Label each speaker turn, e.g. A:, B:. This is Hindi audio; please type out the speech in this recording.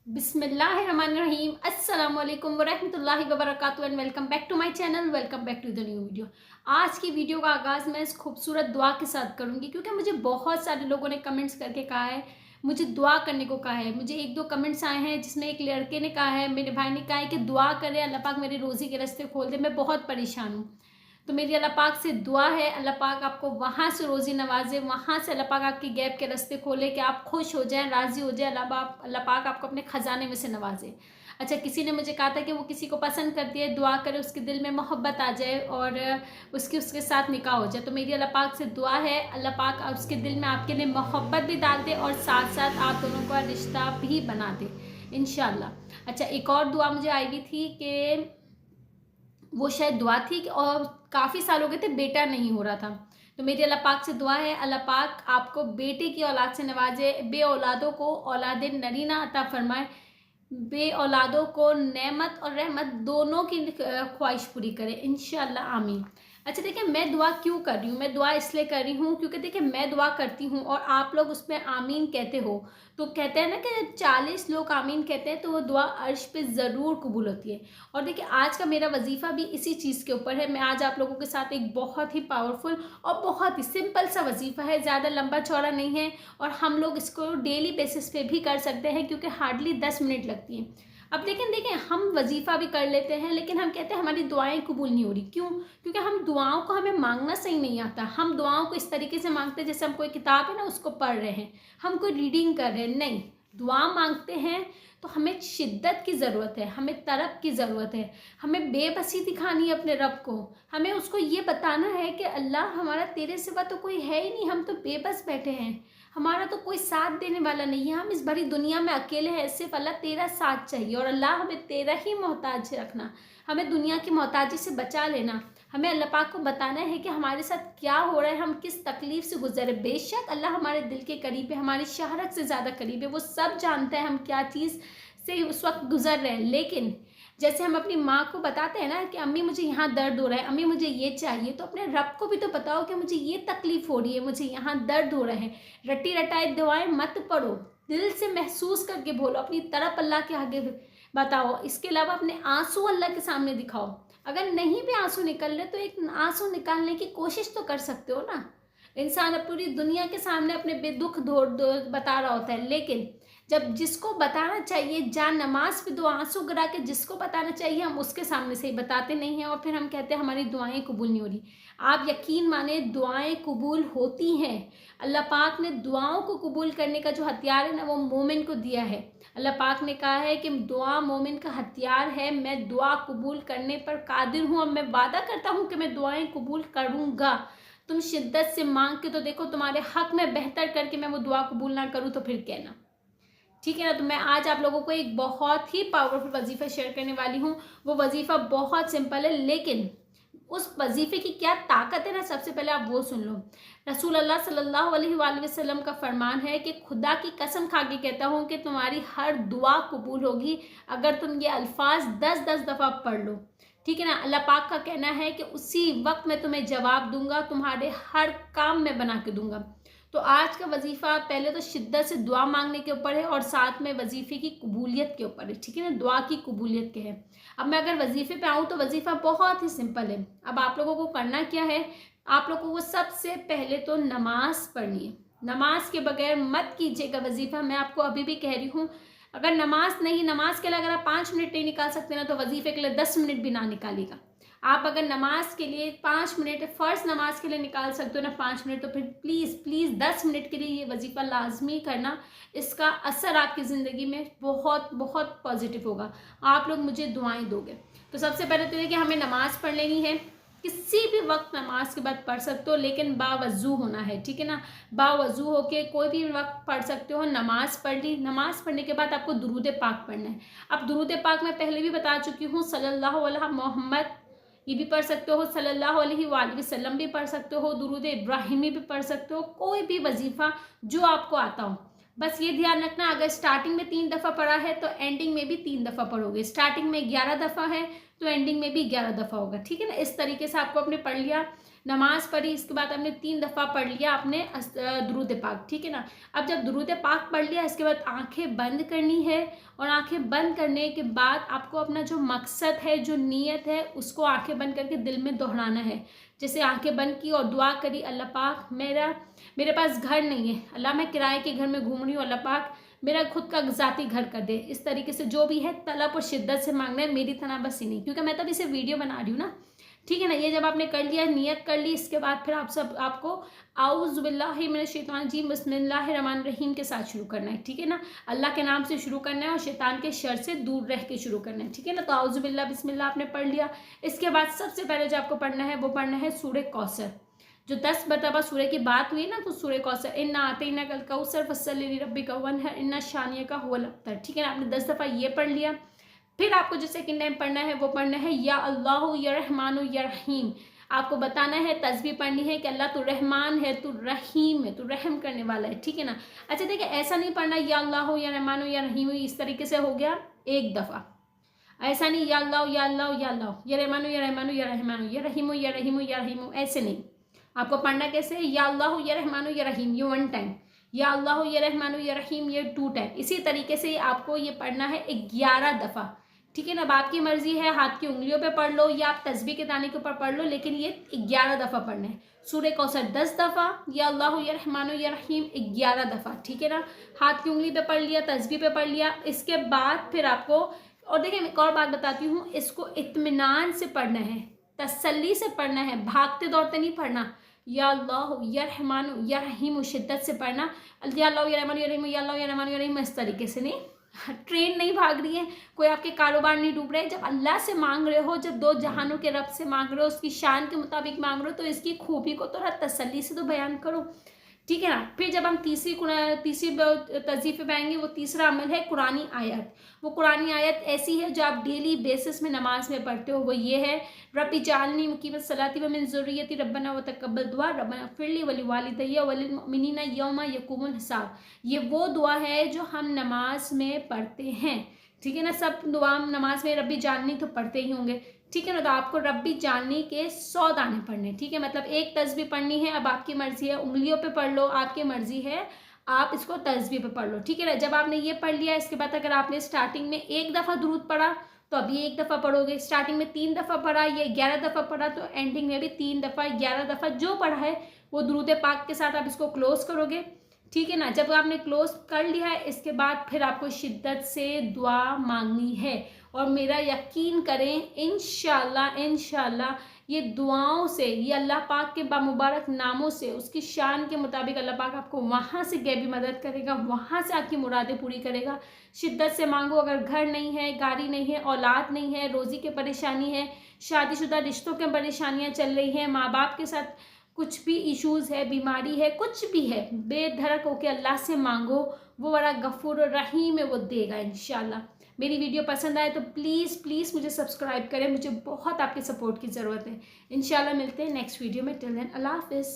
A: बिस्मिल्लाहिर्रहमानिर्रहीम अस्सलाम वालेकुम वरहमतुल्लाहि वबरकातुहू and welcome back to my channel. Welcome back to the new video. आज की वीडियो का आगाज़ मैं इस खूबसूरत दुआ के साथ करूंगी क्योंकि मुझे बहुत सारे लोगों ने कमेंट्स करके कहा है, मुझे दुआ करने को कहा है। मुझे एक दो कमेंट्स आए हैं जिसमें एक लड़के ने कहा है, मेरे भाई ने कहा है कि दुआ करें अल्लाह पाक मेरे रोज़ी के रास्ते खोल दे, मैं बहुत परेशान हूँ। तो मेरी अल्लाह पाक से दुआ है, अल्लाह पाक आपको वहाँ से रोज़ी नवाजे, वहाँ से अल्लाह पाक आपके गैप के रास्ते खोले कि आप खुश हो जाएं, राज़ी हो जाएं, अल्लाह पाक आपको अपने ख़जाने में से नवाजे। अच्छा, किसी ने मुझे कहा था कि वो किसी को पसंद करती है, दुआ करे उसके दिल में मोहब्बत आ जाए और उसके साथ निकाह हो जाए। तो मेरी अल्लाह पाक से दुआ है, अल्लाह पाक उसके दिल में आपके लिए मोहब्बत भी डाल दे और साथ साथ आप दोनों का रिश्ता भी बना दे इंशाल्लाह। अच्छा, एक और दुआ मुझे आई हुई थी कि वो शायद दुआ थी कि और काफ़ी साल हो गए थे, बेटा नहीं हो रहा था। तो मेरी अल्लाह पाक से दुआ है, अल्लाह पाक आपको बेटे की औलाद से नवाजे, बे औलादों को औलाद नरीना अता फरमाए, बे औलादों को नेमत और रहमत दोनों की ख्वाहिश पूरी करे इंशाल्लाह, आमीन। अच्छा देखिए, मैं दुआ क्यों कर रही हूँ, मैं दुआ इसलिए कर रही हूँ क्योंकि देखिए मैं दुआ करती हूँ और आप लोग उसमें आमीन कहते हो। तो कहते हैं ना कि 40 लोग आमीन कहते हैं तो वो दुआ अर्श पे ज़रूर कबूल होती है। और देखिए आज का मेरा वजीफ़ा भी इसी चीज़ के ऊपर है। मैं आज आप लोगों के साथ एक बहुत ही पावरफुल और बहुत ही सिंपल सा वजीफ़ा है, ज़्यादा लंबा चौड़ा नहीं है और हम लोग इसको डेली बेसिस पे भी कर सकते हैं क्योंकि हार्डली 10 मिनट लगती हैं। अब लेकिन देखिए, हम वजीफ़ा भी कर लेते हैं लेकिन हम कहते हैं हमारी दुआएं कबूल नहीं हो रही। क्यों? क्योंकि हम दुआओं को, हमें मांगना सही नहीं आता। हम दुआओं को इस तरीके से मांगते हैं जैसे हम कोई किताब है ना उसको पढ़ रहे हैं, हम कोई रीडिंग कर रहे हैं। नहीं, दुआ मांगते हैं तो हमें शिद्दत की ज़रूरत है, हमें तरफ की ज़रूरत है, हमें बेबसी दिखानी है अपने रब को। हमें उसको ये बताना है कि अल्लाह हमारा तेरे सिवा तो कोई है ही नहीं, हम तो बेबस बैठे हैं, हमारा तो कोई साथ देने वाला नहीं है, हम इस भरी दुनिया में अकेले हैं, सिर्फ अल्लाह तेरा साथ चाहिए और अल्लाह हमें तेरा ही मोहताज रखना, हमें दुनिया की मोहताजी से बचा लेना। हमें अल्लाह पाक को बताना है कि हमारे साथ क्या हो रहा है, हम किस तकलीफ से गुजरे। बेशक अल्लाह हमारे दिल के करीब है, हमारी शहरत से ज़्यादा करीब है, वो सब जानता है हम क्या चीज़ से उस वक्त गुजर रहे हैं। लेकिन जैसे हम अपनी माँ को बताते हैं ना कि अम्मी मुझे यहाँ दर्द हो रहा है, अम्मी मुझे ये चाहिए, तो अपने रब को भी तो बताओ कि मुझे ये तकलीफ हो रही है, मुझे यहाँ दर्द हो रहा है। रटी रटाई दुआएं मत पढ़ो, दिल से महसूस करके बोलो, अपनी तरफ अल्लाह के आगे बताओ। इसके अलावा अपने आंसू अल्लाह के सामने दिखाओ। अगर नहीं भी आंसू निकल रहे तो एक आंसू निकालने की कोशिश तो कर सकते हो ना। इंसान अब पूरी दुनिया के सामने अपने बेदुख बता रहा होता है, लेकिन जब जिसको बताना चाहिए, जान नमाज पे दो आंसू गिरा के जिसको बताना चाहिए, हम उसके सामने से ही बताते नहीं हैं और फिर हम कहते हैं हमारी दुआएं कबूल नहीं हो रही। आप यकीन माने, दुआएं कबूल होती हैं। अल्लाह पाक ने दुआओं को कबूल करने का जो हथियार है ना, वो मोमिन को दिया है। अल्लाह पाक ने कहा है कि दुआ मोमिन का हथियार है, मैं दुआ कबूल करने पर कादिर हूँ और मैं वादा करता हूँ कि मैं दुआएं कबूल करूँगा। तुम शिद्दत से मांग के तो देखो, तुम्हारे हक में बेहतर करके मैं वो दुआ कबूल ना करूँ तो फिर कहना, ठीक है ना। तो मैं आज आप लोगों को एक बहुत ही पावरफुल वजीफा शेयर करने वाली हूँ। वो वजीफा बहुत सिंपल है लेकिन उस वजीफे की क्या ताकत है ना, सबसे पहले आप वो सुन लो। रसूल अल्लाह सल्लल्लाहु अलैहि वसल्लम का फरमान है कि खुदा की कसम खा के कहता हूँ कि तुम्हारी हर दुआ कबूल होगी अगर तुम ये अल्फाज 10-10 दफ़ा पढ़ लो, ठीक है ना। अल्लाह पाक का कहना है कि उसी वक्त मैं तुम्हें जवाब दूंगा, तुम्हारे हर काम में बना के दूंगा। तो आज का वजीफ़ा पहले तो शिद्दत से दुआ मांगने के ऊपर है और साथ में वजीफ़े की कबूलियत के ऊपर है, ठीक है ना, दुआ की कबूलियत के है। अब मैं अगर वजीफ़े पे आऊँ तो वजीफ़ा बहुत ही सिंपल है। अब आप लोगों को करना क्या है, आप लोगों को सबसे पहले तो नमाज पढ़नी है। नमाज के बगैर मत कीजिएगा वजीफ़ा, मैं आपको अभी भी कह रही हूँ। अगर नमाज के लिए अगर आप 5 मिनट नहीं निकाल सकते ना, तो वजीफ़े के लिए 10 मिनट भी ना निकालिएगा। आप अगर नमाज के लिए 5 मिनट, फ़र्ज़ नमाज के लिए निकाल सकते हो ना 5 मिनट, तो फिर प्लीज़ 10 मिनट के लिए ये वजीफ़ा लाजमी करना। इसका असर आपकी ज़िंदगी में बहुत बहुत पॉजिटिव होगा। आप लोग मुझे दुआएं दोगे। तो सबसे पहले तो देखिए, हमें नमाज़ पढ़ लेनी है। किसी भी वक्त नमाज के बाद पढ़ सकते हो लेकिन बावजू होना है, ठीक है ना। बावजू होके कोई भी वक्त पढ़ सकते हो। नमाज पढ़ ली, नमाज पढ़ने के बाद आपको दुरूद पाक पढ़ना है। अब दुरूद पाक मैं पहले भी बता चुकी हूँ, सल्लल्लाहु अलैहि मोहम्मद ये भी पढ़ सकते हो, सल्लल्लाहु अलैहि वसल्लम भी पढ़ सकते हो, दुरूद इब्राहिमी भी पढ़ सकते हो, कोई भी वजीफ़ा जो आपको आता हो। बस ये ध्यान रखना, अगर स्टार्टिंग में 3 दफ़ा पढ़ा है तो एंडिंग में भी 3 दफ़ा पढ़ोगे। स्टार्टिंग में 11 दफ़ा है तो एंडिंग में भी 11 दफ़ा होगा, ठीक है ना। इस तरीके से आपको अपने पढ़ लिया। नमाज़ पढ़ी, इसके बाद आपने 3 दफ़ा पढ़ लिया आपने दुरूद पाक, ठीक है ना। अब जब दुरूद पाक पढ़ लिया, इसके बाद आंखें बंद करनी है और आंखें बंद करने के बाद आपको अपना जो मकसद है, जो नीयत है, उसको आंखें बंद करके दिल में दोहराना है। जैसे आंखें बंद की और दुआ करी, अल्लाह पाक मेरे पास घर नहीं है, अल्लाह मैं किराए के घर में घूम रही हूँ, अल्लाह पाक मेरा खुद का ज़ाती घर कर दे। इस तरीके से जो भी है तलब और शिद्दत से मांगना है, मेरी तरह बस ही नहीं, क्योंकि मैं तब इसे वीडियो बना रही हूँ ना, ठीक है ना। ये जब आपने कर लिया, नियत कर ली, इसके बाद फिर आपको आऊज़ु बिल्लाहि मिनश शैतानिर रजीम बिस्मिल्लाहिर रहमानिर रहीम के साथ शुरू करना है, ठीक है ना। अल्लाह के नाम से शुरू करना है और शैतान के शर से दूर रह के शुरू करना है, ठीक है ना। तो आऊज़ु बिल्लाह बिस्मिल्लाह आपने पढ़ लिया। इसके बाद सबसे पहले जो आपको पढ़ना है वो पढ़ना है सूरह कौसर। जो 10 मरतबा सूर्य की बात हुई ना, तो सूरह कौसर, इन्ना आतैनाकल कौसर फस्सलि लिरब्बिका वन्हर इन्ना शानियका हुवल अब्तर, ठीक है ना। आपने 10 दफ़ा ये पढ़ लिया। फिर आपको जो सेकंड टाइम पढ़ना है वो पढ़ना है या अल्लाह या रहमानु या रहीम। आपको बताना है, तस्बीह पढ़नी है कि अल्लाह तू रहमान है, तू रहीम है, तू रहम करने वाला है, ठीक है ना। अच्छा देखिए, ऐसा नहीं पढ़ना या अल्लाह या रहमानु या रहीम, इस तरीके से हो गया एक दफ़ा। ऐसा नहीं या अल्लाह या अल्लाह या अल्लाह या रहमानु या रहमानु या रहमानु या रहीमु या रहीमु या रहीमु, ऐसे नहीं। आपको पढ़ना कैसे, या अल्लाह या रहमानु या रहीम, ये 1 टाइम, या अल्लाह या रहमानु या रहीम, ये 2 टाइम। इसी तरीके से आपको ये पढ़ना है 11 दफ़ा, ठीक है ना। अब आपकी मर्जी है, हाथ की उंगलियों पे पढ़ लो या आप तस्बीह के दाने के ऊपर पढ़ लो, लेकिन ये 11 दफ़ा पढ़ना है। सूरह कौसर 10 दफ़ा, या अल्लाह या रहमानु या रहीम 11 दफ़ा, ठीक है ना। हाथ की उंगली पे पढ़ लिया, तस्बीह पे पढ़ लिया। इसके बाद फिर आपको, और देखिए मैं एक और बात बताती हूँ, इसको इत्मीनान से पढ़ना है, तसल्ली से पढ़ना है, भागते दौड़ते नहीं पढ़ना। या अल्लाह या रहमानु या रहीम शिद्दत से पढ़ना, या अल्लाह या रहमानु या रहीम, या अल्लाह या रहमानु या रहीम, इस तरीके से नहीं। ट्रेन नहीं भाग रही है, कोई आपके कारोबार नहीं डूब रहे। जब अल्लाह से मांग रहे हो, जब 2 जहानों के रब से मांग रहे हो, उसकी शान के मुताबिक मांग रहे हो, तो इसकी खूबी को थोड़ा तसल्ली से तो बयान करो, ठीक है ना। फिर जब हम तीसरी तज़ीफ़े पे आएंगे, वो तीसरा अमल है कुरानी आयत। वो कुरानी आयत ऐसी है जो आप डेली बेसिस में नमाज में पढ़ते हो, वो ये है, रब्बी जालनी मुकीमत सलाती व मिन ज़ुर्रियती रब्बना व तक़ब्बल दुआ रब्बना फ़िरली वली वालिदैया वलिल मुमिनीना यौमा यक़ूमुल हिसाब। ये वो दुआ है जो हम नमाज में पढ़ते हैं, ठीक है ना। सब दुआ नमाज में रब्बी जाननी तो पढ़ते ही होंगे, ठीक है ना। तो आपको रब्बी जाननी के 100 दाने पढ़ने, ठीक है। मतलब एक तस्बीह पढ़नी है, अब आपकी मर्जी है उंगलियों पे पढ़ लो, आपकी मर्जी है आप इसको तस्बीह पे पढ़ लो, ठीक है ना। जब आपने ये पढ़ लिया, इसके बाद अगर आपने स्टार्टिंग में 1 दफ़ा दुरूद पढ़ा तो अब ये 1 दफ़ा पढ़ोगे। स्टार्टिंग में 3 दफ़ा पढ़ा, ये 11 दफ़ा पढ़ा, तो एंडिंग में भी 3 दफ़ा 11 दफ़ा जो पढ़ा है वो दुरूद पाक के साथ आप इसको क्लोज करोगे, ठीक है ना। जब आपने क्लोज कर लिया है, इसके बाद फिर आपको शिद्दत से दुआ मांगनी है, और मेरा यकीन करें इंशाल्लाह ये दुआओं से, ये अल्लाह पाक के बामुबारक नामों से, उसकी शान के मुताबिक अल्लाह पाक आपको वहाँ से गैबी मदद करेगा, वहाँ से आपकी मुरादें पूरी करेगा। शिद्दत से मांगो। अगर घर नहीं है, गाड़ी नहीं है, औलाद नहीं है, रोज़ी की परेशानी है, शादीशुदा रिश्तों की परेशानियाँ चल रही हैं, माँ बाप के साथ कुछ भी इश्यूज़ है, बीमारी है, कुछ भी है, बेधड़क होकर अल्लाह से मांगो, वो बड़ा गफूर और रहीम है, वो देगा इंशाल्लाह। मेरी वीडियो पसंद आए तो प्लीज़ मुझे सब्सक्राइब करें, मुझे बहुत आपके सपोर्ट की ज़रूरत है। इंशाल्लाह मिलते हैं नेक्स्ट वीडियो में। टिल देन अल्लाह हाफिज़।